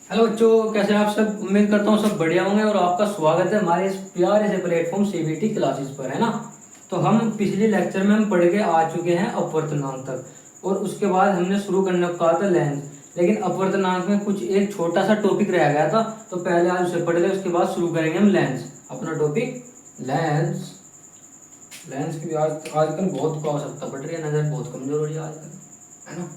Hello बच्चों, कैसे हैं आप सब। उम्मीद करता हूँ सब बढ़िया होंगे और आपका स्वागत है हमारे इस प्यारे से प्लेटफॉर्म सीबीटी क्लासेस पर, है ना। तो हम पिछले लेक्चर में हम पढ़ के आ चुके हैं अपवर्तनांक तक और उसके बाद हमने शुरू करने को कहा था लेंस। लेकिन अपवर्तनांक में कुछ एक छोटा सा टॉपिक रह गया था, तो पहले आज उसे पढ़ ले, उसके बाद शुरू करेंगे हम लेंस, अपना टॉपिक लेंस। लेंस की आज आजकल बहुत को आवश्यकता पड़ रही है, नजर बहुत कमजोर हो रही है आजकल, है ना।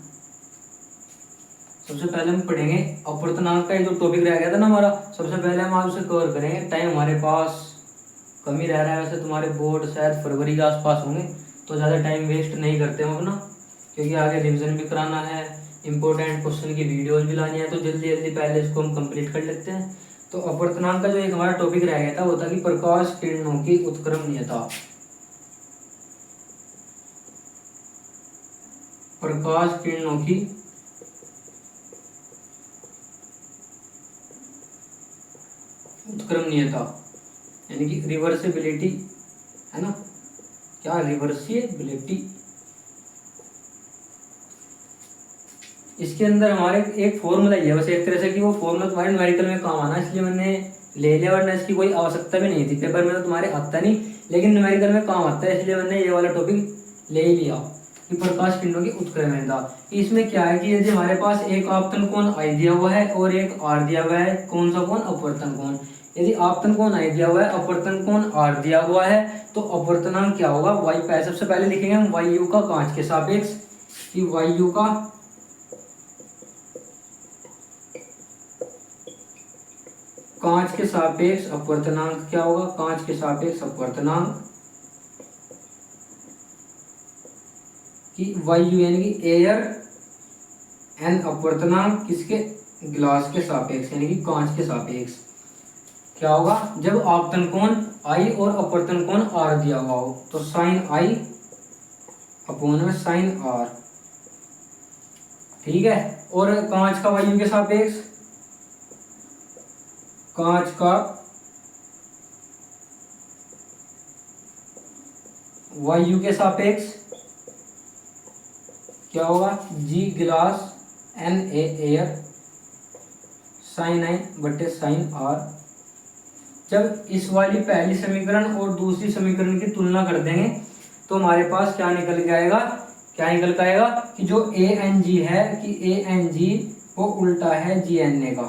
सबसे पहले हम पढ़ेंगे अपवर्तनांक का, जो टॉपिक रह गया था ना हमारा। सबसे पहले हम आज उसे कवर करेंगे। टाइम हमारे पास कम ही रह रहा है, वैसे तुम्हारे बोर्ड शायद फरवरी के आसपास होंगे, तो ज़्यादा टाइम वेस्ट नहीं करते हम अपना, क्योंकि आगे रिवीजन भी कराना है, इंपॉर्टेंट क्वेश्चन की वीडियोज भी लानी है, तो जल्दी जल्दी पहले इसको हम कंप्लीट कर लेते हैं। तो अपवर्तनांक का जो एक हमारा टॉपिक रह गया था वो था कि प्रकाश किरणों की उत्क्रमणीयता। प्रकाश किरणों की उत्क्रमणीयता यानी कि रिवर्सिबिलिटी, है ना। क्या रिवर्सिबिलिटी, इसके अंदर हमारे एक फॉर्मूला ही है बस एक तरह से, कि वो फॉर्मूला तुम्हारे न्यूमेरिकल में काम आना, इसलिए मैंने ले लिया, वरना इसकी कोई आवश्यकता भी नहीं थी। पेपर में तो तुम्हारे आता नहीं, लेकिन न्यूमेरिकल में काम आता है, इसलिए मैंने ये वाला टॉपिक ले ही लिया कि प्रकाश किरणों की उत्क्रमणीयता। इसमें क्या है कि यदि हमारे पास एक आपतन कोण आई दिया हुआ है और एक आर दिया हुआ है, कौन सा कोण, अपवर्तन कोण। यदि आपतन कोण आई दिया हुआ है, अपवर्तन कोण आर दिया हुआ है, तो अपवर्तनांक क्या होगा, वाई। सबसे पहले लिखेंगे हम वाई यू का कांच के सापेक्ष, कि वाई यू का कांच के सापेक्ष अपवर्तनांक क्या होगा, कांच के सापेक्ष अपवर्तनांक, कि वाई यू यानी कि एयर एन अपवर्तनांक किसके, ग्लास के सापेक्ष यानी कि कांच के सापेक्ष क्या होगा, जब आपतन कोण आई और अपवर्तन कोण आर दिया हुआ हो, तो साइन आई अपोन में साइन आर, ठीक है। और कांच का वायु के सापेक्ष, कांच का वायु के सापेक्ष क्या होगा, G glass N A air sine I बटे साइन आर। जब इस वाली पहली समीकरण और दूसरी समीकरण की तुलना कर देंगे तो हमारे पास क्या निकल के आएगा, क्या निकल के आएगा कि जो ए एन जी है, कि ए एन जी वो उल्टा है जी एन ए का।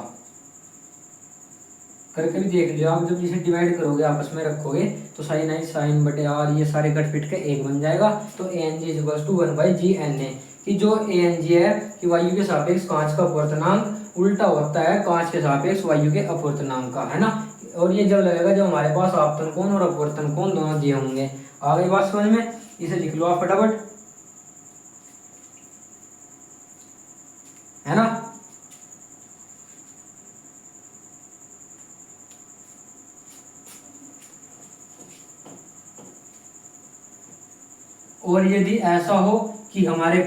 करके भी देख लियो आप, जब इसे डिवाइड करोगे आपस में रखोगे तो साइन आई साइन बटे आर ये सारे कट पिट के एक बन जाएगा, तो A N G is equal to 1/जी_एन_ए। कि जो ए एन जी है कि वायु के सापेक्ष कांच का अपवर्तनांक उल्टा होता है कांच के सापेक्ष वायु के अपवर्तनांक का, है ना। और ये जब लगेगा जब हमारे पास आपतन कोण और अपवर्तन कोण दोनों दिए होंगे। आ गई बात समझ में, इसे लिख लो आप फटाफट, है ना। और यदि ऐसा हो कि हमारे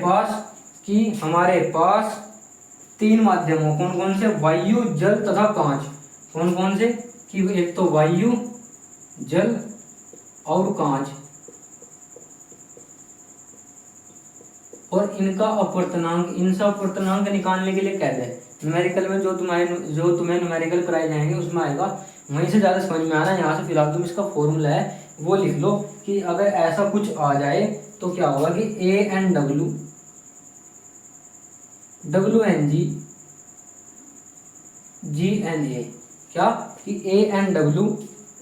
पास तीन माध्यम हो, कौन कौन से, वायु जल तथा कांच। कौन कौन से, कि एक तो वायु, जल और कांच, और इनका अपवर्तनांक, इनका अपवर्तनांक निकालने के लिए कहते हैं न्यूमेरिकल में, जो तुम्हें न्यूमेरिकल कराए जाएंगे उसमें आएगा, वहीं से ज्यादा समझ में आना। यहाँ से फिलहाल तुम इसका फॉर्मूला है वो लिख लो, कि अगर ऐसा कुछ आ जाए तो क्या होगा कि A N W, W N G, G N A, क्या, कि A N W,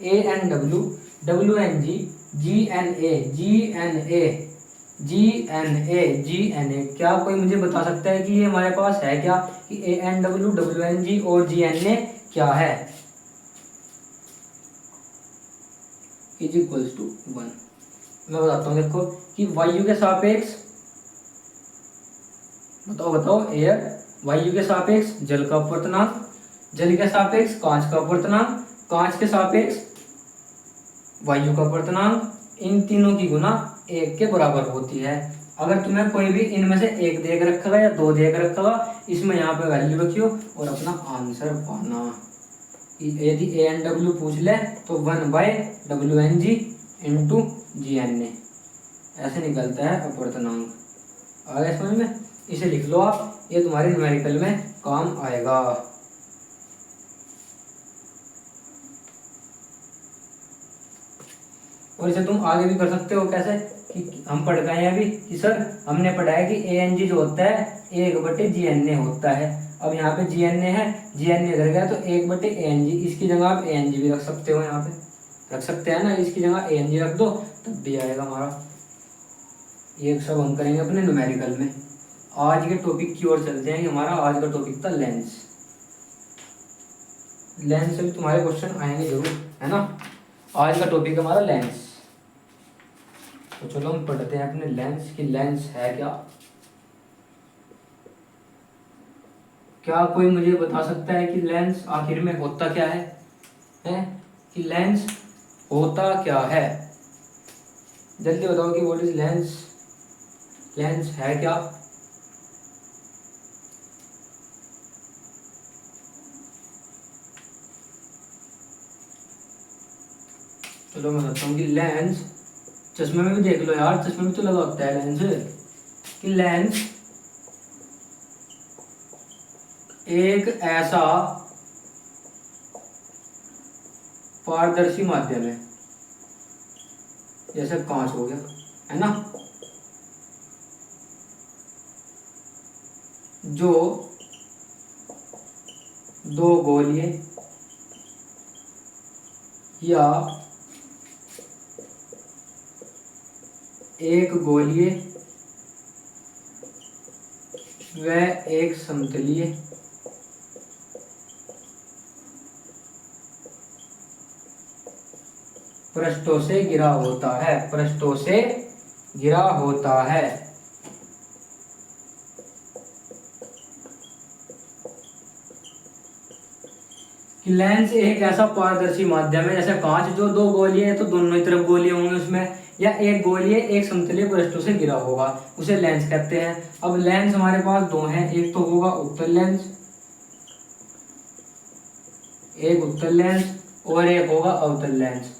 A N W, W N G, G N A, G N A, G N A, G N A. क्या कोई मुझे बता सकता है कि ये हमारे पास है क्या, कि A N W, W N G और जी एन ए क्या है, इज इक्वल्स टू 1। मैं बताता हूँ, देखो कि वायु के सापेक्ष, बताओ एयर, वायु के सापेक्ष जल का अपवर्तनांक, जल के सापेक्ष कांच का अपवर्तनांक, कांच के सापेक्ष वायु का अपवर्तनांक, इन तीनों की गुना एक के बराबर होती है। अगर तुम्हें कोई भी इनमें से एक देख रखा या दो देख रखा, इसमें यहाँ पे वैल्यू रखियो और अपना आंसर पाना। यदि ए एन डब्ल्यू पूछ ले तो 1/WNG इंटू GNA, ऐसे निकलता है अपवर्तनांक। आ गया समझ में, इसे लिख लो आप, ये तुम्हारे न्यूमेरिकल में काम आएगा। और इसे तुम आगे भी कर सकते हो। कैसे कि हम पढ़ गए हैं अभी कि सर हमने पढ़ा है कि ए एन जी जो होता है 1/GNA होता है। अब यहाँ पे GNA है, GNA इधर गया तो 1/ANG, इसकी जगह आप ANG भी रख सकते हो, यहाँ पे रख सकते हैं ना, इसकी जगह ANG रख दो तब भी आएगा हमारा। ये सब हम करेंगे अपने न्यूमेरिकल में। आज के टॉपिक की ओर चलते हैं कि हमारा आज का टॉपिक था लेंस। लेंस से भी तुम्हारे क्वेश्चन आएंगे जरूर, है ना। आज का टॉपिक हमारा लेंस। तो चलो हम पढ़ते हैं अपने लेंस की। लेंस है क्या? क्या कोई मुझे बता सकता है कि लेंस आखिर में होता क्या है? कि लेंस होता क्या है? जल्दी बताओ कि व्हाट इज लेंस। लेंस है क्या? चलो मैं बताता हूँ कि लेंस, चश्मे में भी देख लो यार, चश्मे में तो लगा होता है लेंस। कि लेंस एक ऐसा पारदर्शी माध्यम है, जैसे कांच हो गया, है ना, जो दो गोलीय या एक गोलीय व एक समतलीय पृष्ठों से घिरा होता है। पृष्ठों से घिरा होता है। कि लेंस एक ऐसा पारदर्शी माध्यम है, जैसे कांच, जो दो गोलीय है तो दोनों ही तरफ गोलीय होंगे उसमें, या एक गोलीय एक समतलीय पृष्ठों से घिरा होगा, उसे लेंस कहते हैं। अब लेंस हमारे पास दो हैं, एक तो होगा उत्तल लेंस, एक उत्तल लेंस, और एक होगा अवतल लेंस।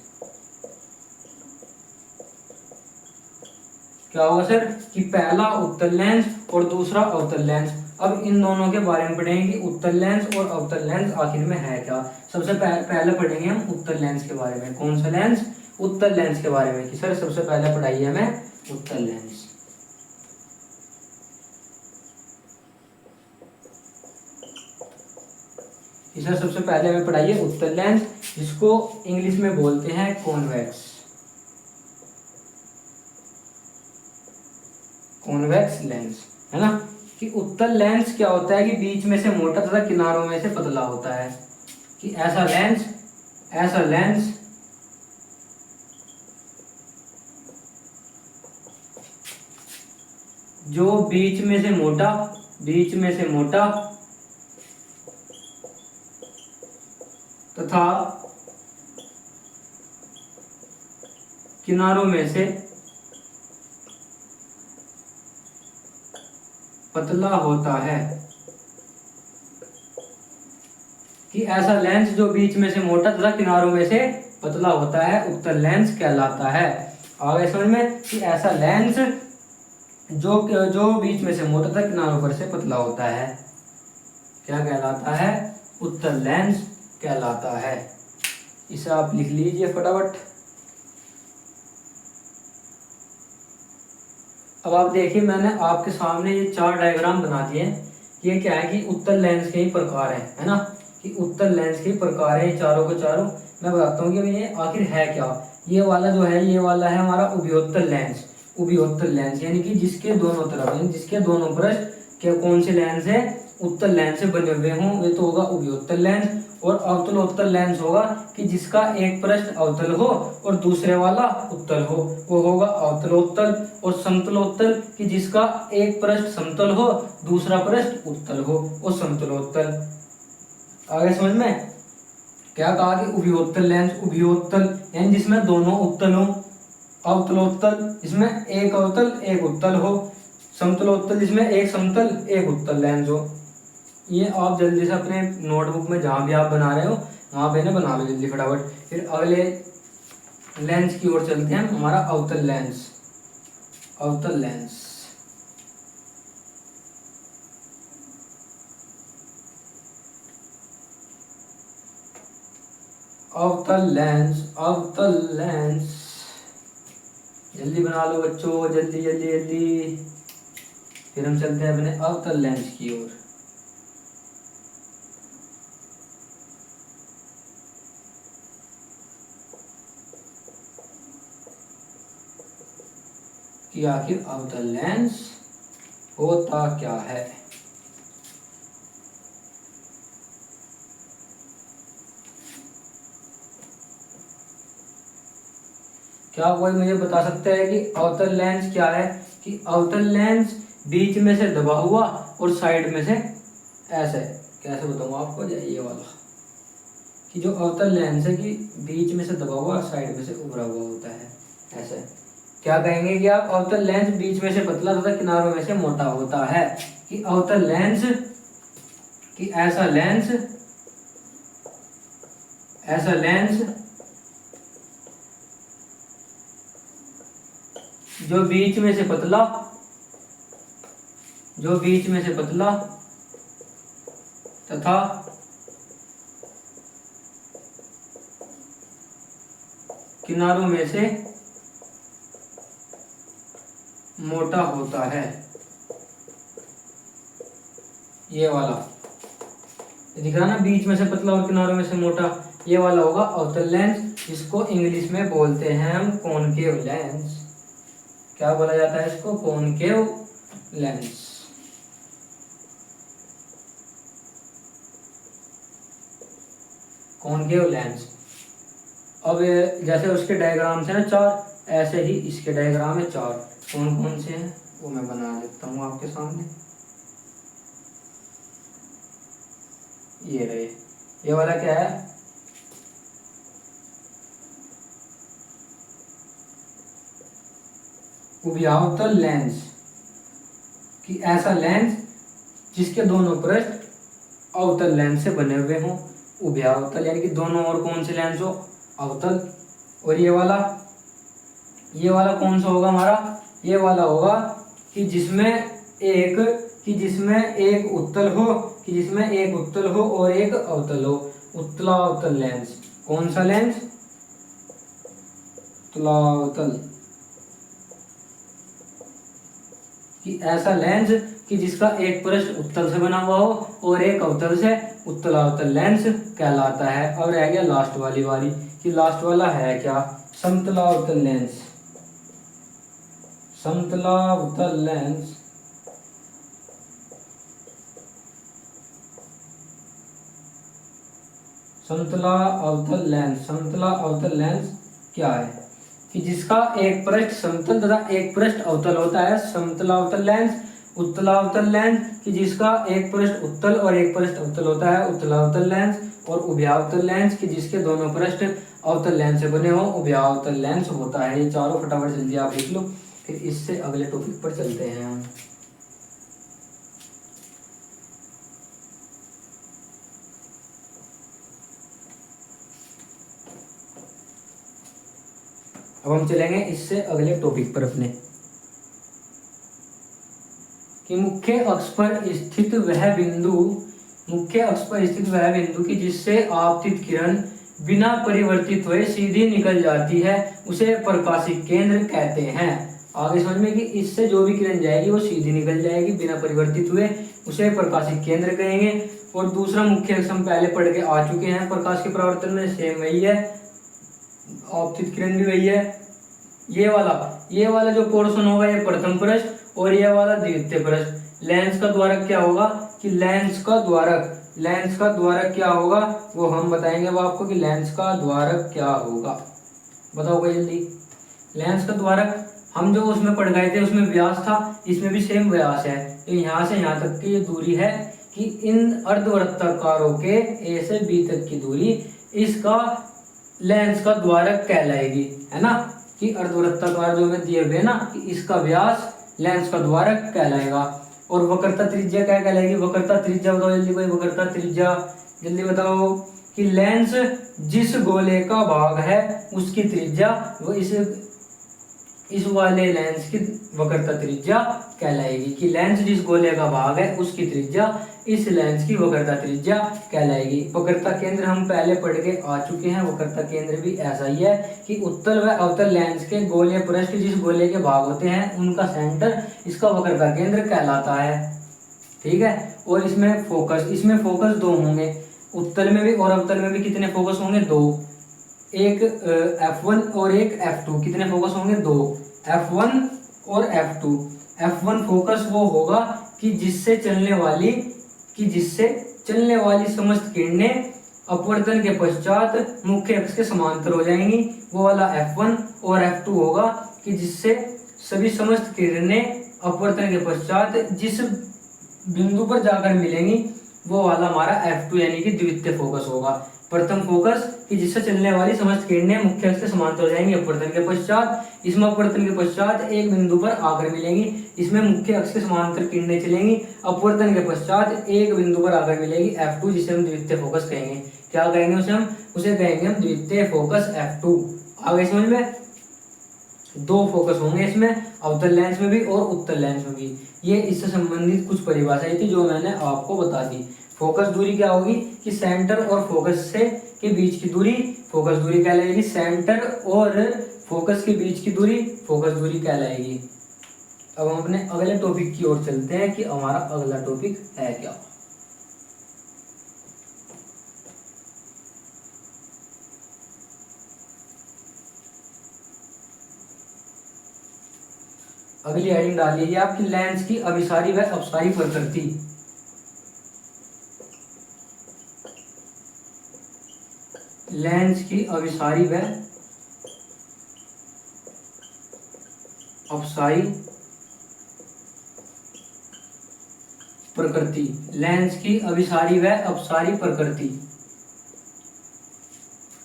क्या होगा सर? कि पहला उत्तल लेंस और दूसरा अवतल लेंस। अब इन दोनों के बारे में पढ़ेंगे कि उत्तल लेंस और अवतल लेंस आखिर में है क्या। सबसे पहले पढ़ेंगे हम उत्तल लेंस के बारे में। कौन सा लेंस? उत्तल लेंस के बारे में। कि सर सबसे पहले पढ़ाइए हमें उत्तल लेंस। कि सर सबसे पहले हमें पढ़ाइए उत्तल लेंस, जिसको इंग्लिश में बोलते हैं कॉन्वेक्स। कॉन्वेक्स लेंस, है ना। कि उत्तल लेंस क्या होता है कि बीच में से मोटा तथा किनारों में से पतला होता है। कि ऐसा लेंस जो बीच में से मोटा तथा किनारों में से पतला होता है। कि ऐसा लेंस जो बीच में से मोटा तथा किनारों में से पतला होता है उत्तल लेंस कहलाता है। आगे समझ में? कि ऐसा लेंस जो बीच में से मोटा तथा किनारों पर से पतला होता है क्या कहलाता है? उत्तल लेंस कहलाता है। इसे आप लिख लीजिए फटाफट। अब आप देखिए, मैंने आपके सामने ये चार डायग्राम बना दिए। ये क्या है कि उत्तल लेंस के ही प्रकार है ना। कि उत्तल लेंस के प्रकार है चारों के चारों। मैं बताता हूँ कि ये आखिर है क्या। ये वाला जो है, ये वाला है हमारा उभयोत्तल लेंस। उभयोत्तल लेंस यानी कि जिसके दोनों तरफ, यानी जिसके दोनों पृष्ठ क्या कौन से लेंस है? उत्तल लेंस से बने हुए हों, वे तो होगा उभयोत्तल लेंस। और अवतलोत्तल लेंस होगा कि जिसका एक पृष्ठ अवतल हो और दूसरे वाला उत्तल हो, वो होगा अवतलोत्तल। और समतलोत्तल कि जिसका एक पृष्ठ समतल हो, दूसरा पृष्ठ उत्तल हो, वो समतलोत्तल। आगे समझ में? क्या कहा कि उभयोत्तल लेंस, उभयोत्तल यानी जिसमें दोनों उत्तल हो। अवतलोत्तल जिसमें एक अवतल एक उत्तल हो। समतलोत्तल जिसमें एक समतल एक उत्तल लेंस हो। ये आप जल्दी से अपने नोटबुक में जहां भी आप बना रहे हो वहां पे ना बना लो जल्दी फटाफट। फिर अगले लेंस की ओर चलते हैं, हमारा अवतल लेंस। अवतल लेंस, अवतल लेंस, अवतल लेंस जल्दी बना लो बच्चों, जल्दी जल्दी जल्दी। फिर हम चलते हैं अपने अवतल लेंस की ओर। कि आखिर अवतल लेंस होता क्या है। क्या कोई मुझे बता सकता है कि अवतल लेंस क्या है? कि अवतल लेंस बीच में से दबा हुआ और साइड में से ऐसे, कैसे बताऊँ आपको, ये वाला, कि जो अवतल लेंस है कि बीच में से दबा हुआ और साइड में से उभरा हुआ होता है ऐसे। क्या कहेंगे कि आप अवतल लेंस बीच में से पतला तथा किनारों में से मोटा होता है। कि अवतल लेंस, कि ऐसा लेंस जो बीच में से पतला तथा किनारों में से मोटा होता है, ये वाला दिख रहा ना, बीच में से पतला और किनारों में से मोटा, ये वाला होगा अवतल लेंस, जिसको इंग्लिश में बोलते हैं हम कॉनकेव लेंस। क्या बोला जाता है इसको? Concave lens. Concave lens. अब जैसे उसके डायग्राम्स हैं 4, ऐसे ही इसके डायग्राम है 4। कौन कौन से हैं वो मैं बना देता हूँ आपके सामने। ये रहे, ये वाला क्या है? उभयावतल लेंस। कि ऐसा लेंस जिसके दोनों पृष्ठ अवतल लेंस से बने हुए हों। उभयावतल यानी कि दोनों और कौन से लेंस हो? अवतल। और ये वाला कौन सा होगा हमारा? ये वाला होगा कि जिसमें एक उत्तल हो और एक अवतल हो। उत्तलावतल लेंस। कौन सा लेंस? उत्तलावतल। कि ऐसा लेंस कि जिसका एक पृष्ठ उत्तल से बना हुआ हो और एक अवतल से, उत्तलावतल लेंस कहलाता है। और रह गया लास्ट वाली बारी, कि लास्ट वाला है क्या? समतलावतल लेंस। समतलावतल लेंस समतला अवतल लेंस क्या है? कि जिसका एक पृष्ठ समतल तथा एक पृष्ठ अवतल होता है, समतलावतल लेंस। उत्तलावतल लेंस कि जिसका एक पृष्ठ उत्तल और एक पृष्ठ अवतल होता है, उत्तलावतल लेंस। और उभयावतल लेंस कि जिसके दोनों पृष्ठ अवतल लेंस से बने हों, उभयावतल लेंस होता है। ये चारों फटाफट जल्दी आप लिख लो, फिर इससे अगले टॉपिक पर चलते हैं हम। अब हम चलेंगे इससे अगले टॉपिक पर अपने, कि मुख्य अक्ष पर स्थित वह बिंदु कि जिससे आपतित किरण बिना परिवर्तित हुए सीधी निकल जाती है, उसे प्रकाशिक केंद्र कहते हैं। आगे समझ में कि इससे जो भी किरण जाएगी वो सीधी निकल जाएगी बिना परिवर्तित हुए, उसे प्रकाशिक केंद्र कहेंगे। और दूसरा मुख्य अक्ष हम पहले पढ़ के आ चुके हैं, प्रकाश के परावर्तन में सेम वही है, आपतित किरण भी वही है। ये वाला जो पोर्शन होगा ये प्रथम पृष्ठ और ये वाला द्वितीय पृष्ठ। लेंस का द्वारक क्या होगा? कि लेंस का द्वारक क्या होगा वो हम बताएंगे अब आपको, कि लेंस का द्वारक क्या होगा। बताओ भाई जल्दी। लेंस का द्वारक हम जो उसमें पढ़ गए थे उसमें व्यास था, इसमें भी सेम व्यास है। तो यहाँ से यहाँ तक की ये दूरी है कि इन अर्धवृत्ताकारों के ए से बी तक की दूरी इसका लेंस का द्वारक कहलाएगी, है ना। कि अर्धवृत्ताकार जो में दिए हुए ना, कि इसका व्यास लेंस का द्वारक कहलाएगा। और वक्रता त्रिज्या क्या कहलाएगी? वक्रता त्रिज्या बताओ जल्दी कोई, वक्रता त्रिज्या जल्दी बताओ। कि लेंस जिस गोले का भाग है उसकी त्रिज्या वो इस इस वाले लेंस की वक्रता त्रिज्या कहलाएगी, कि लेंस जिस गोले का भाग है उसकी त्रिज्या इस लेंस की वक्रता त्रिज्या कहलाएगी। वक्रता केंद्र हम पहले पढ़ के आ चुके हैं। वक्रता केंद्र भी ऐसा ही है कि उत्तल व अवतल लेंस के गोल या पृष्ठ जिस गोले के भाग होते हैं उनका सेंटर इसका वक्रता केंद्र कहलाता है। ठीक है। और इसमें फोकस दो होंगे, उत्तल में भी और अवतल में भी कितने फोकस होंगे? दो। एक F1 और एक F2। कितने फोकस होंगे? दो। F1 और F2। F1 फोकस वो होगा कि जिससे चलने वाली समस्त किरणें अपवर्तन के पश्चात मुख्य अक्ष के समांतर हो जाएंगी, वो वाला F1। और F2 होगा कि जिससे सभी समस्त किरणें अपवर्तन के पश्चात जिस बिंदु पर जाकर मिलेंगी वो वाला हमारा F2 यानी कि द्वितीय फोकस होगा। प्रथम फोकस कि जिससे चलने वाली समस्त किरणें मुख्य अक्ष से समांतर हो जाएंगी अपवर्तन के पश्चात। इसमें अपवर्तन के पश्चात एक बिंदु पर आकर मिलेंगी, इसमें मुख्य अक्ष से समांतर किरणें चलेंगी, अपवर्तन के पश्चात एक बिंदु पर आकर मिलेगी F2, जिसे हम द्वितीय फोकस कहेंगे। क्या कहेंगे उसे कहेंगे हम द्वितीय फोकस F2। आगे समझ में? दो फोकस होंगे इसमें, अवतल लेंस में भी और उत्तल लेंस में भी। ये इससे संबंधित कुछ परिभाषाएं थी जो मैंने आपको बता दी। फोकस दूरी क्या होगी कि सेंटर और फोकस से के बीच की दूरी फोकस दूरी कहलाएगी। सेंटर और फोकस के बीच की दूरी फोकस दूरी कहलाएगी। अब हम अपने अगले टॉपिक की ओर चलते हैं कि हमारा अगला टॉपिक है क्या। अगली हेडिंग डालिए आपकी लेंस की अभिसारी व अपसारी प्रकृति। लेंस की अभिसारी व अपसारी प्रकृति। लेंस की अभिसारी व अपसारी प्रकृति।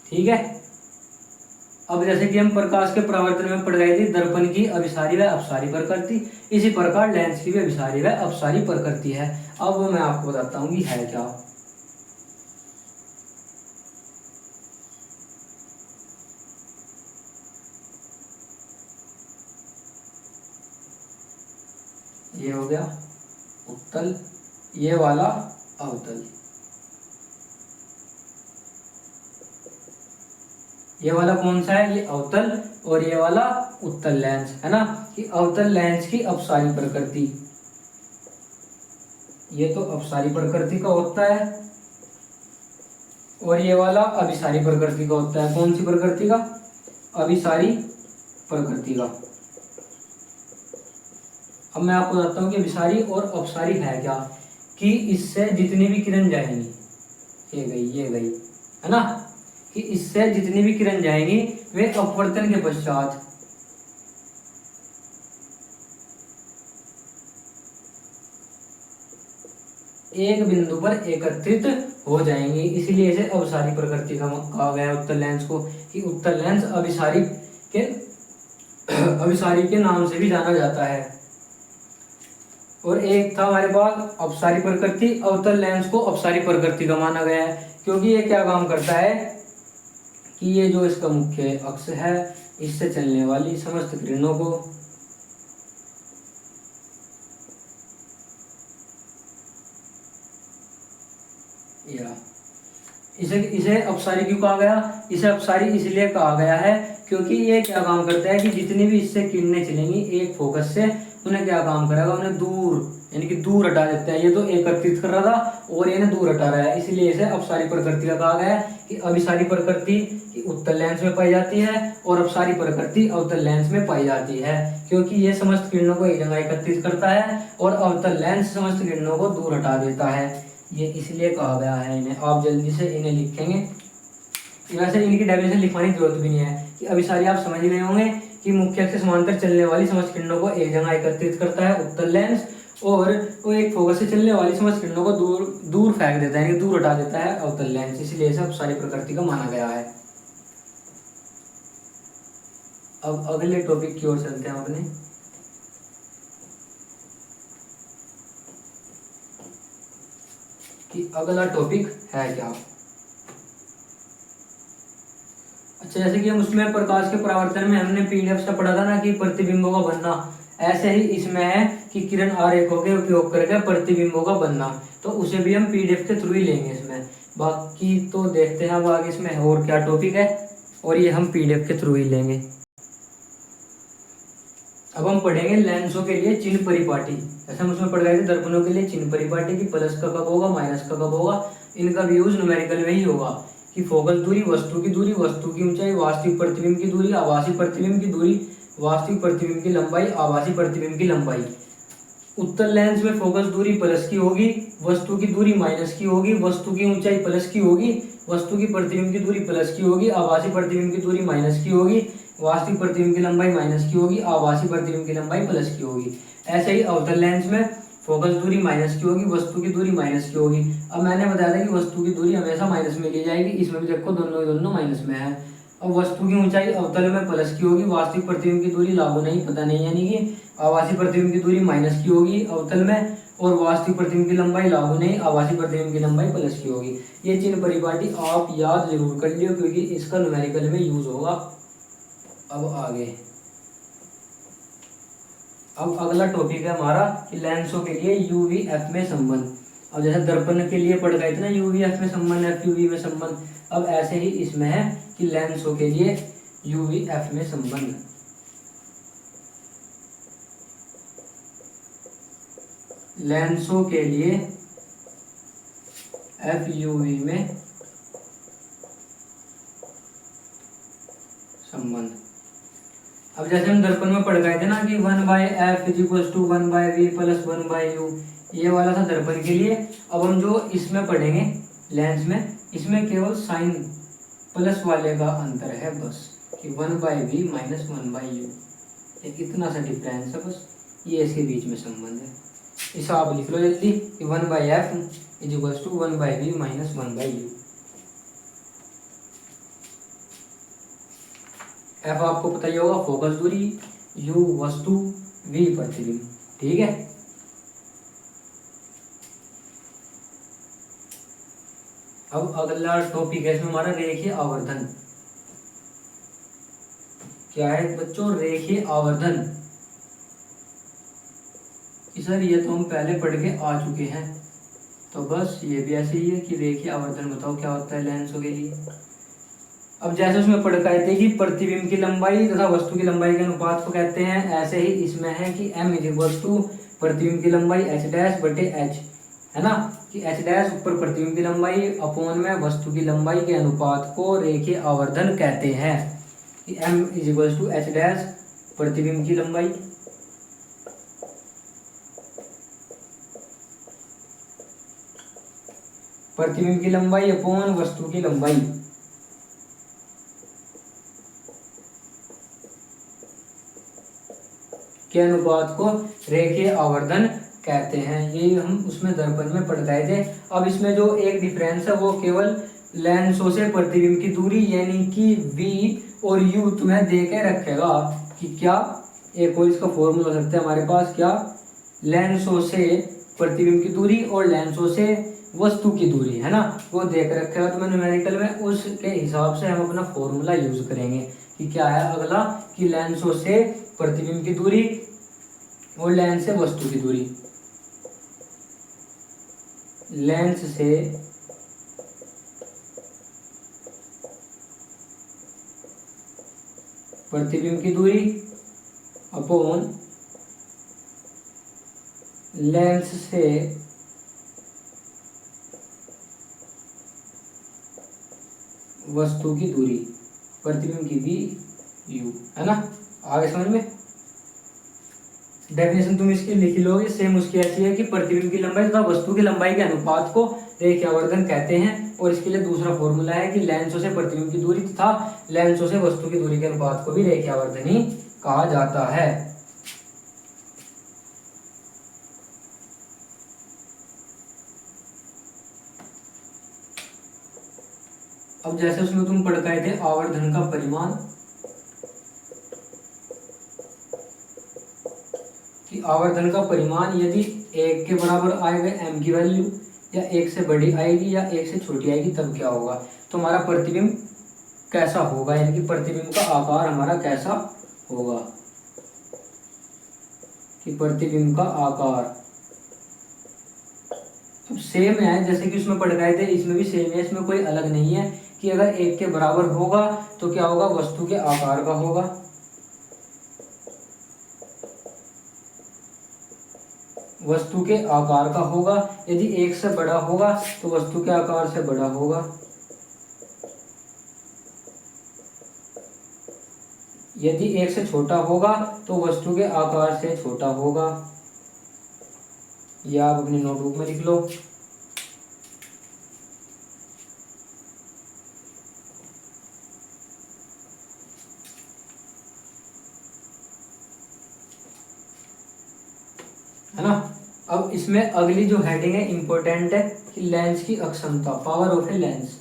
ठीक है। अब जैसे कि हम प्रकाश के परावर्तन में पढ़ गए थे दर्पण की अभिसारी व अपसारी प्रकृति, इसी प्रकार लेंस की भी अभिसारी व अपसारी प्रकृति है। अब वो मैं आपको बताता हूं कि है क्या। ये हो गया उत्तल, ये वाला अवतल। ये वाला कौन सा है? ये अवतल। और ये वाला उत्तल लेंस है ना, कि अवतल लेंस की अपसारी प्रकृति। ये तो अपसारी प्रकृति का होता है और ये वाला अभिसारी प्रकृति का होता है। कौन सी प्रकृति का? अभिसारी प्रकृति का। अब मैं आपको बताता हूँ कि अभिसारी और अपसारी है क्या। कि इससे जितनी भी किरण जाएंगी, ये गई है ना, कि इससे जितनी भी किरण जाएंगी वे अपवर्तन के पश्चात एक बिंदु पर एकत्रित हो जाएंगी, इसलिए इसे अभिसारी प्रकृति का कहा गया उत्तल लेंस को। कि उत्तल लेंस अभिसारी के नाम से भी जाना जाता है। और एक था हमारे पास अपसारी प्रकृति। अवतल लेंस को अपसारी प्रकृति का माना गया है क्योंकि ये क्या काम करता है कि ये जो इसका मुख्य अक्ष है इससे चलने वाली समस्त किरणों को इसे अपसारी क्यों कहा गया? इसे अपसारी इसलिए कहा गया है क्योंकि ये क्या काम करता है कि जितनी भी इससे किरणें चलेंगी एक फोकस से, उन्हें क्या काम करेगा? उन्हें दूर यानी कि दूर हटा देता है। ये तो एकत्रित कर रहा था और ये दूर हटा रहा है, इसलिए इसे अपसारी प्रकृति का कहा गया है। कि अभिसारी प्रकृति की उत्तल लेंस में पाई जाती है और अपसारी प्रकृति अवतल लेंस में पाई जाती है, क्योंकि ये समस्त किरणों को एक जगह एकत्रित करता है और अवतल लेंस समस्त किरणों को दूर हटा देता है। ये इसलिए कहा गया है इन्हें। आप जल्दी से इन्हें लिखेंगे। वैसे इनकी डेफिनेशन लिखवाने की जरूरत भी नहीं है कि अभिसारी आप समझ रहे होंगे कि मुख्य अक्ष से समांतर चलने वाली समस्त किरणों को एक जगह एकत्रित करता है उत्तल लेंस, और वो एक फोकस से चलने वाली समस्त किरणों को दूर दूर फेंक देता है, दूर हटा देता है अवतल लेंस, इसलिए इसे अपसारी प्रकृति का माना गया है। अब अगले टॉपिक की ओर चलते हैं अपने। कि अगला टॉपिक है क्या। जैसे कि हम उसमें प्रकाश के परावर्तन में हमने पीडीएफ से पढ़ा था ना कि प्रतिबिंबों का बनना, ऐसे ही इसमें है कि किरण आरेखों के उपयोग करके प्रतिबिंबों का बनना, तो उसे भी हम पीडीएफ के थ्रू ही लेंगे इसमें। बाकी तो देखते हैं अब आगे इसमें और क्या टॉपिक है, और ये हम पीडीएफ के थ्रू ही लेंगे। अब हम पढ़ेंगे लेंसों के लिए चिन्ह परिपाटी। जैसे हम उसमें पढ़ रहे थे दर्पणों के लिए चिन्ह परिपाटी की प्लस का कब होगा, माइनस का कब होगा, इनका भी यूज न्यूमेरिकल में ही होगा कि फोकस दूरी, वस्तु की ऊंचाई, वास्तविक प्रतिबिंब की दूरी, आभासी प्रतिबिंब की दूरी, वास्तविक प्रतिबिंब की लंबाई, आभासी प्रतिबिंब की लंबाई। उत्तल लेंस में फोकस दूरी प्लस की होगी, वस्तु की दूरी माइनस की होगी, वस्तु की ऊंचाई प्लस की होगी, वस्तु की प्रतिबिंब की दूरी प्लस की होगी, आभासी प्रतिबिंब की दूरी माइनस की होगी, वास्तविक प्रतिबिंब की लंबाई माइनस की होगी, आभासी प्रतिबिंब की लंबाई प्लस की होगी। ऐसे ही अवतल लेंस में फोकस दूरी माइनस की होगी, वस्तु की दूरी माइनस की होगी। अब मैंने बताया था कि वस्तु की दूरी हमेशा माइनस में ली जाएगी, इसमें भी देखो दोनों माइनस में है। अब वस्तु की ऊंचाई अवतल में प्लस की होगी, वास्तविक प्रतिबिंब की दूरी लागू नहीं, पता नहीं, यानी कि आभासी प्रतिबिंब की दूरी माइनस की होगी अवतल में, और वास्तविक प्रतिबिंब की लंबाई लागू नहीं, आभासी प्रतिबिंब की लंबाई प्लस की होगी। ये चिन्ह परिपाटी आप याद जरूर कर लियो क्योंकि इसका न्यूमेरिकल में यूज होगा। अब आगे, अब अगला टॉपिक है हमारा कि लेंसों के लिए यूवीएफ में संबंध। अब जैसे दर्पण के लिए पढ़ गए थे ना यूवीएफ में संबंध, एफयूवी में संबंध, अब ऐसे ही इसमें है कि लेंसों के लिए यूवीएफ में संबंध। लेंसों के लिए एफयूवी में संबंध। अब जैसे हम दर्पण में पढ़ गए थे ना कि 1/f = 1/v + 1/u, ये वाला था दर्पण के लिए। अब हम जो इसमें पढ़ेंगे लेंस में, इसमें केवल साइन प्लस वाले का अंतर है बस, कि 1/v - 1/u, इतना सा डिफरेंस है बस, ये इसके बीच में संबंध है। इसे आप लिख लो जल्दी कि 1/f = 1/v - 1/u। एफ आपको पता ही होगा फोकस दूरी, यू वस्तु, वी प्रतिबिंब, ठीक है। अब अगला टॉपिक है इसमें हमारा रेखीय आवर्धन। क्या है बच्चों? रेखीय आवर्धन। सर ये तो हम पहले पढ़ के आ चुके हैं, तो बस ये भी ऐसे ही है कि रेखीय आवर्धन बताओ क्या होता है लेंसों के लिए। अब जैसे उसमें पढ़ गए थे कि प्रतिबिंब की लंबाई तथा वस्तु की लंबाई के अनुपात को कहते हैं, ऐसे ही इसमें है कि m = प्रतिबिंब की लंबाई h'/h, है ना, कि h' ऊपर प्रतिबिंब की लंबाई अपॉन में वस्तु की लंबाई के अनुपात को रेखीय आवर्धन कहते हैं। कि m = h' प्रतिबिंब की लंबाई अपॉन वस्तु की लंबाई के अनुपात को रेखीय आवर्धन कहते हैं। ये हम उसमें दर्पण में पढ़ गए थे। अब इसमें जो एक डिफरेंस है वो केवल लेंसों से प्रतिबिंब की दूरी यानी कि v और u तुम्हें दे के रखेगा कि क्या, एक और इसका फॉर्मूला हो सकता है हमारे पास, क्या, लेंसों से प्रतिबिंब की दूरी और लेंसों से वस्तु की दूरी, है ना, वो दे के रखेगा तुम्हें न्यूमेरिकल में, उसके हिसाब से हम अपना फॉर्मूला यूज करेंगे। कि क्या है अगला, कि लेंसों से प्रतिबिंब की दूरी और लेंस से वस्तु की दूरी, लेंस से प्रतिबिंब की दूरी अपॉन लेंस से वस्तु की दूरी, प्रतिबिंब की v u, है ना। आगे समझ में? डेफिनेशन तुम इसकी लिख लोगे, सेम उसकी ऐसी है कि प्रतिबिंब की लंबाई तथा वस्तु की लंबाई के अनुपात को रेखीय आवर्धन कहते हैं। और इसके लिए दूसरा फॉर्मूला है कि लेंसों से प्रतिबिंब की दूरी तथा लेंसों से वस्तु की दूरी के अनुपात को भी रेखीय आवर्धन ही कहा जाता है। अब जैसे उसमें तुम पढ़ गए थे आवर्धन का परिमाण, कि आवर्धन का परिमाण यदि 1 के बराबर आएगा m की वैल्यू, या 1 से बड़ी आएगी या 1 से छोटी आएगी, तब क्या होगा। तो हमारा प्रतिबिंब कैसा होगा, यानी कि प्रतिबिंब का आकार हमारा कैसा होगा, कि प्रतिबिंब का आकार। अब सेम है जैसे कि उसमें पढ़ गए थे, इसमें भी सेम है, इसमें कोई अलग नहीं है कि अगर एक के बराबर होगा तो क्या होगा, वस्तु के आकार का होगा, वस्तु के आकार का होगा। यदि एक से बड़ा होगा तो वस्तु के आकार से बड़ा होगा, यदि एक से छोटा होगा तो वस्तु के आकार से छोटा होगा। यह आप अपनी नोटबुक में लिख लो। है ना। अब इसमें अगली जो हेडिंग है इंपॉर्टेंट है कि लेंस की अक्षमता, पावर ऑफ ए लेंस,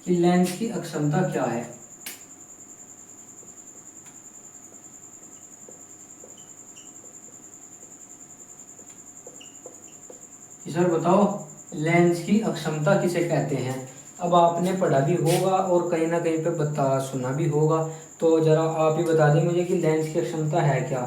कि लेंस की अक्षमता क्या है। सर बताओ लेंस की अक्षमता किसे कहते हैं। अब आपने पढ़ा भी होगा और कहीं ना कहीं पे सुना भी होगा, तो जरा आप ही बता दें मुझे कि लेंस की अक्षमता है क्या।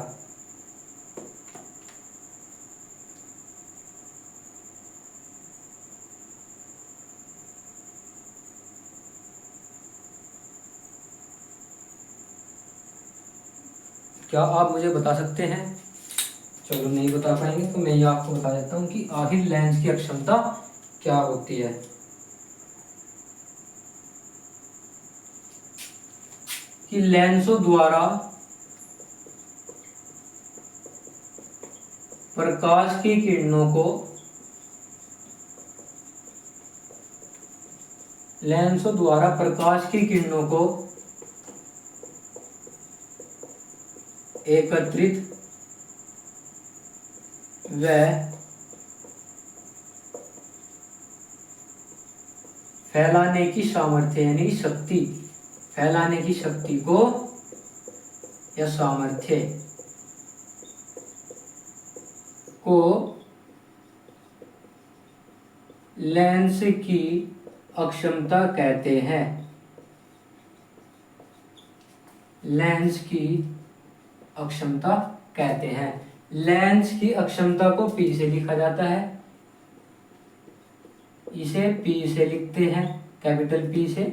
क्या आप मुझे बता सकते हैं। चलो नहीं बता पाएंगे तो मैं ये आपको बता देता हूँ कि आखिर लेंस की अक्षमता क्या होती है। कि लेंसों द्वारा प्रकाश की किरणों को, लेंसों द्वारा प्रकाश की किरणों को एकत्रित व फैलाने की सामर्थ्य, यानी शक्ति, फैलाने की शक्ति को या सामर्थ्य को लेंस की अक्षमता कहते हैं। लेंस की अक्षमता कहते हैं। लेंस की अक्षमता को P से लिखा जाता है, इसे P से लिखते हैं, कैपिटल P से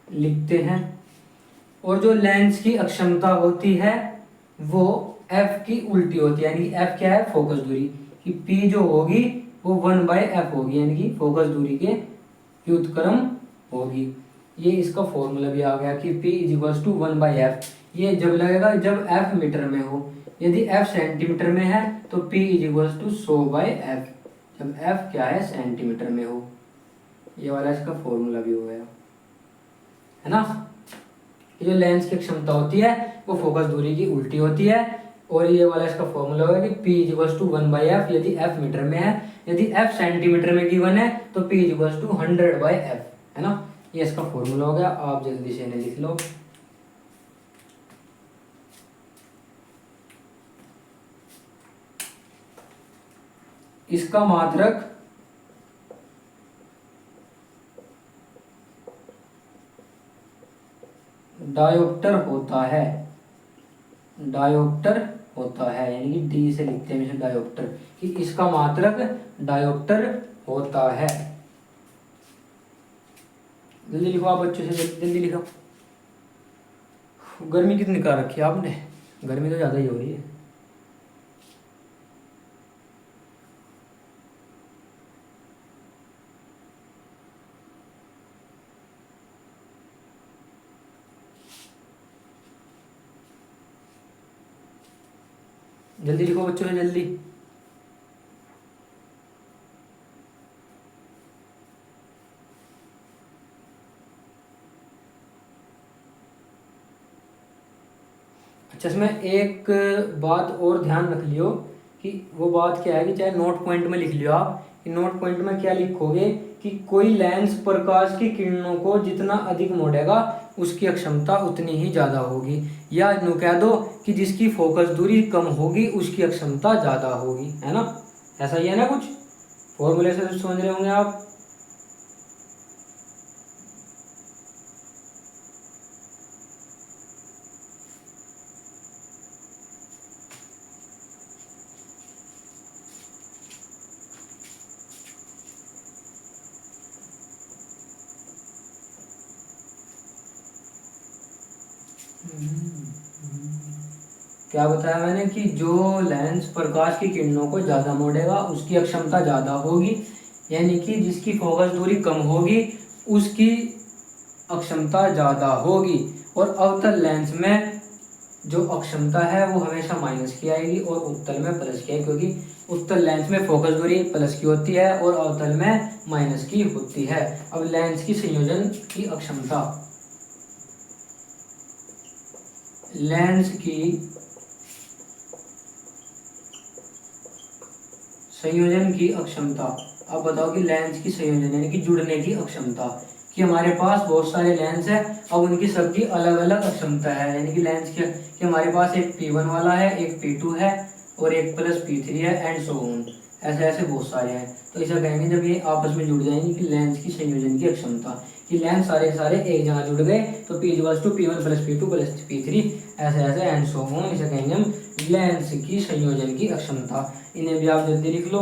लिखते हैं। और जो लेंस की अक्षमता होती है वो F की उल्टी होती है, यानी कि F क्या है, फोकस दूरी, कि P जो होगी वो 1/F होगी, यानी कि फोकस दूरी के व्युत्क्रम होगी। ये इसका फॉर्मूला भी आ गया कि P = 1/F। ये जब लगेगा जब F मीटर में हो, यदि F सेंटीमीटर में है तो P = 100/F, जब F क्या है, सेंटीमीटर में हो। ये वाला इसका फॉर्मूला भी हो गया, है ना। ये जो लेंस की क्षमता होती है वो फोकस दूरी की उल्टी होती है। और ये वाला इसका फॉर्मूला होगा कि P = 1/F, यदि F मीटर में है, यदि F सेंटीमीटर में गिवन है तो P = 100/F, है ना। ये इसका फॉर्मूला हो गया, आप जल्दी से इन्हें लिख लो। इसका मात्रक डायोप्टर होता है, डायोप्टर होता है, यानी कि डी से लिखते हैं इसे डायोप्टर, कि इसका मात्रक डायोप्टर होता है। जल्दी लिखो आप बच्चों से, जल्दी लिखो। गर्मी कितनी कर रखी है आपने, गर्मी तो ज़्यादा ही हो रही है। जल्दी लिखो बच्चों से, जल्दी। अच्छा, इसमें एक बात और ध्यान रख लियो कि वो बात क्या है कि चाहे नोट पॉइंट में लिख लियो आप, कि नोट पॉइंट में क्या लिखोगे कि कोई लेंस प्रकाश की किरणों को जितना अधिक मोड़ेगा उसकी अक्षमता उतनी ही ज़्यादा होगी, या यूँ कह दो कि जिसकी फोकस दूरी कम होगी उसकी अक्षमता ज़्यादा होगी, है ना। ऐसा ही है ना, कुछ फॉर्मूले से समझ रहे होंगे आप। क्या बताया मैंने कि जो लेंस प्रकाश की किरणों को ज़्यादा मोड़ेगा उसकी अक्षमता ज़्यादा होगी, यानी कि जिसकी फोकस दूरी कम होगी उसकी अक्षमता ज़्यादा होगी। और अवतल लेंस में जो अक्षमता है वो हमेशा माइनस की आएगी और उत्तल में प्लस की आएगी, क्योंकि उत्तल लेंस में फोकस दूरी प्लस की होती है और अवतल में माइनस की होती है। अब लेंस की संयोजन की अक्षमता, लेंस की संयोजन की अक्षमता। अब बताओ कि लेंस की संयोजन यानी कि जुड़ने की अक्षमता, कि हमारे पास बहुत सारे लेंस है, अब उनकी सबकी अलग अलग अक्षमता है, यानी कि लेंस की कि हमारे पास एक P1 वाला है, एक P2 है और एक प्लस P3 है एंड सो ऑन, ऐसे ऐसे बहुत सारे हैं। तो ऐसा कहेंगे जब ये आपस में जुड़ जाएंगे कि लेंस की संयोजन की अक्षमता, कि लेंस सारे के सारे एक जगह जुड़ गए तो P=P1 plus P2 plus P3 ऐसे ऐसे एंड सो ऑन, इसे कहेंगे हम लेंस की संयोजन की अक्षमता। इन्हें भी आप जल्दी लिख लो।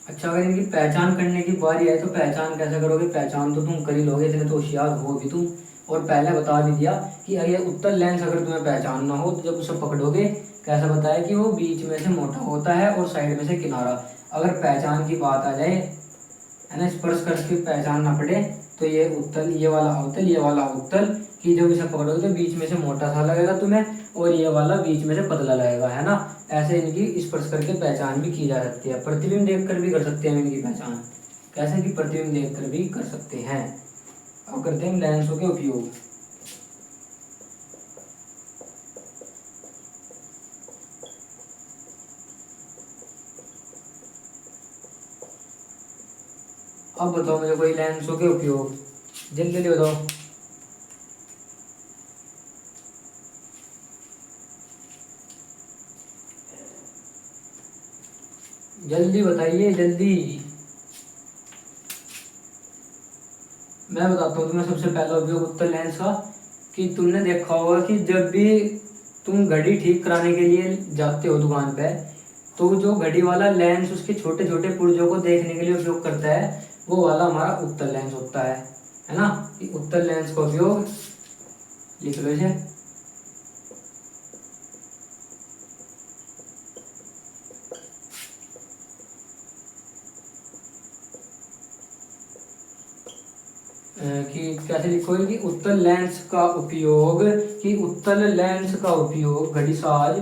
अच्छा, अगर इनकी पहचान करने की बारी है तो पहचान कैसे करोगे? पहचान तो तुम कर ही लोगे, इतने तो होशियार हो भी तुम। और पहले बता भी दिया कि ये उत्तल लेंस अगर तुम्हें पहचानना हो तो जब उसे पकड़ोगे कैसे बताया कि वो बीच में से मोटा होता है और साइड में से किनारा। अगर पहचान की बात आ जाए, है ना, स्पर्श करके पहचानना पड़े, तो ये उत्तल, ये वाला अवतल, ये वाला उत्तल, कि जब इसे पकड़ोगे तो बीच में से मोटा सा लगेगा तुम्हें और ये वाला बीच में से पतला लगेगा, है ना। ऐसे इनकी स्पर्श करके पहचान भी की जा सकती है। प्रतिबिंब देखकर भी कर सकते हैं इनकी पहचान। कैसे कि प्रतिबिंब देखकर भी कर सकते हैं। अब करते हैं लेंसों के उपयोग। अब बताओ मुझे कोई लेंसों के उपयोग, जल्दी जल्दी बताओ। जल्दी बताइए जल्दी। मैं बताता हूँ तुम्हें सबसे पहला उपयोग उत्तल लेंस का, कि तुमने देखा होगा कि जब भी तुम घड़ी ठीक कराने के लिए जाते हो दुकान पे, तो जो घड़ी वाला लेंस उसके छोटे छोटे पुर्जों को देखने के लिए उपयोग करता है, वो वाला हमारा उत्तल लेंस होता है ना। कि उत्तल लेंस का उपयोग, लिख लो इसे। कि कैसे लिखोगे कि उत्तल लेंस का उपयोग, कि उत्तल लेंस का उपयोग घड़ीसाज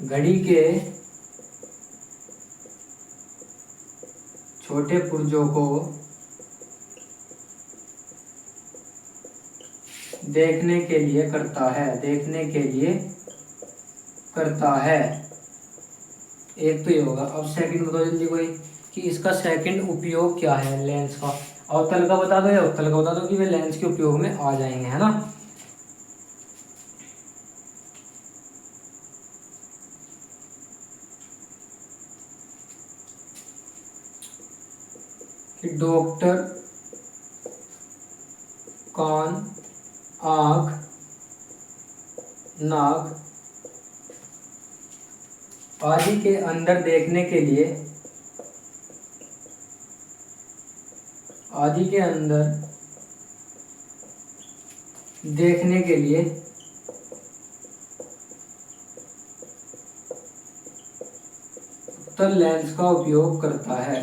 घड़ी के छोटे पुर्जों को देखने के लिए करता है, देखने के लिए करता है। एक तो ये होगा। अब सेकंड बताओ जल्दी कोई, कि इसका सेकंड उपयोग क्या है लेंस का। अवतल का बता दो या उत्तल का बता दो, कि वे लेंस के उपयोग में आ जाएंगे, है ना। कि डॉक्टर कान, आँख, नाक आदि के अंदर देखने के लिए, आदि के अंदर देखने के लिए उत्तल लेंस का उपयोग करता है,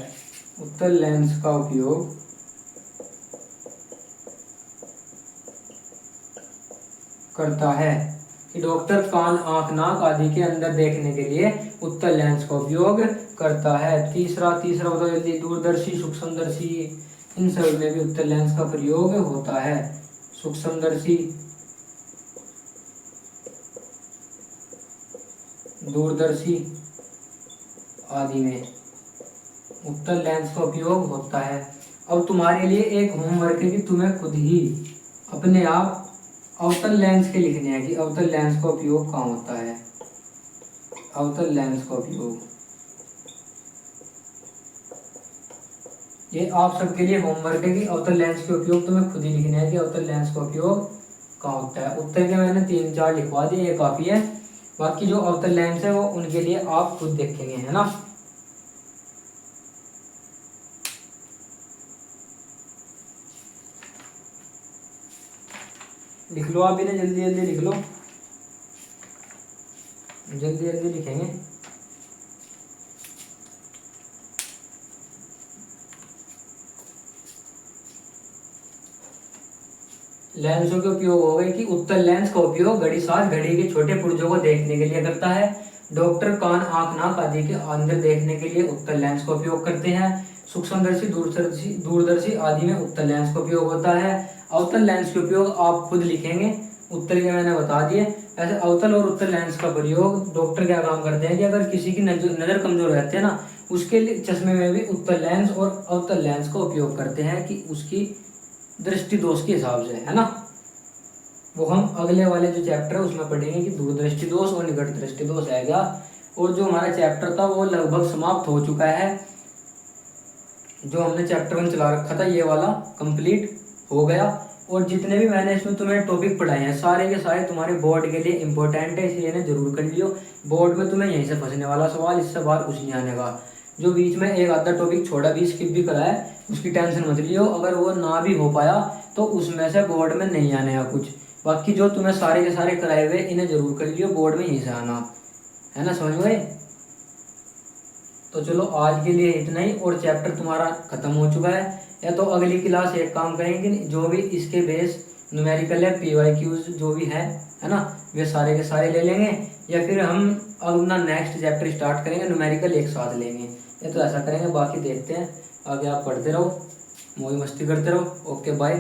उत्तल लेंस का उपयोग करता है। कि डॉक्टर कान, आँख, नाक आदि के अंदर देखने के लिए उत्तल लेंस का उपयोग करता है। तीसरा बताओ जल्दी। दूरदर्शी, सूक्ष्मदर्शी, इन सब में भी उत्तल लेंस का प्रयोग होता है। सूक्ष्मदर्शी, दूरदर्शी आदि में उत्तल लेंस का उपयोग होता है। अब तुम्हारे लिए एक होमवर्क है कि तुम्हें खुद ही अपने आप अवतल लेंस के लिखने हैं, कि अवतल लेंस का उपयोग कहाँ होता है। अवतल लेंस का उपयोग, ये आप सबके लिए होमवर्क है कि अवतल लेंस के उपयोग तुम्हें खुद ही लिखना है, कि अवतल लेंस का उपयोग कहाँ होता है। उत्तर के मैंने 3-4 लिखवा दिए, ये काफ़ी है। बाकी जो अवतल लेंस है वो उनके लिए आप खुद देखेंगे, है ना। लिख लो आप इन्हें, जल्दी जल्दी लिख लो, जल्दी जल्दी लिखेंगे। लेंसों के उपयोग हो गए कि उत्तल लेंस का उपयोग घड़ी घड़ी के छोटे पुर्जों को देखने के लिए करता है। डॉक्टर कान, आंख, नाक आदि के अंदर देखने के लिए उत्तल लेंस का उपयोग करते हैं। सूक्ष्मदर्शी, दूरदर्शी दूरदर्शी आदि में उत्तल लेंस का उपयोग होता है। अवतल लेंस के उपयोग आप खुद लिखेंगे, उत्तर के मैंने बता दिए। ऐसे अवतल और उत्तल लेंस का प्रयोग डॉक्टर क्या काम करते हैं कि अगर किसी की नजर कमजोर रहती है ना, उसके लिए चश्मे में भी उत्तल लेंस और अवतल लेंस का उपयोग करते हैं कि उसकी दृष्टि दोष के हिसाब से, है ना। वो हम अगले वाले जो चैप्टर है उसमें पढ़ेंगे कि दूरदृष्टि दोष और निकट दृष्टि दोष आएगा। और जो हमारा चैप्टर था वो लगभग समाप्त हो चुका है। जो हमने चैप्टर 1 चला रखा था ये वाला कंप्लीट हो गया। और जितने भी मैंने इसमें तुम्हें टॉपिक पढ़ाए हैं सारे के सारे तुम्हारे बोर्ड के लिए इंपॉर्टेंट है, इसलिए इन्हें जरूर कर लियो। बोर्ड में तुम्हें यहीं से फंसने वाला सवाल, इससे बाहर कुछ नहीं आने का। जो बीच में एक आधा टॉपिक छोड़ा भी, स्किप भी करा है, उसकी टेंशन मत लियो। अगर वो ना भी हो पाया तो उसमें से बोर्ड में नहीं आने का कुछ। बाकी जो तुम्हें सारे के सारे कराए हुए इन्हें जरूर कर लियो, बोर्ड में यहीं से आना, है ना, समझ गए। तो चलो आज के लिए इतना ही, और चैप्टर तुम्हारा खत्म हो चुका है। या तो अगली क्लास एक काम करेंगे, जो भी इसके बेस न्यूमेरिकल है, PYQs जो भी है ना, वे सारे के सारे ले लेंगे। या फिर हम अपना नेक्स्ट चैप्टर स्टार्ट करेंगे, न्यूमेरिकल एक साथ लेंगे, या तो ऐसा करेंगे। बाकी देखते हैं, आगे आप पढ़ते रहो, मौज मस्ती करते रहो। Okay bye.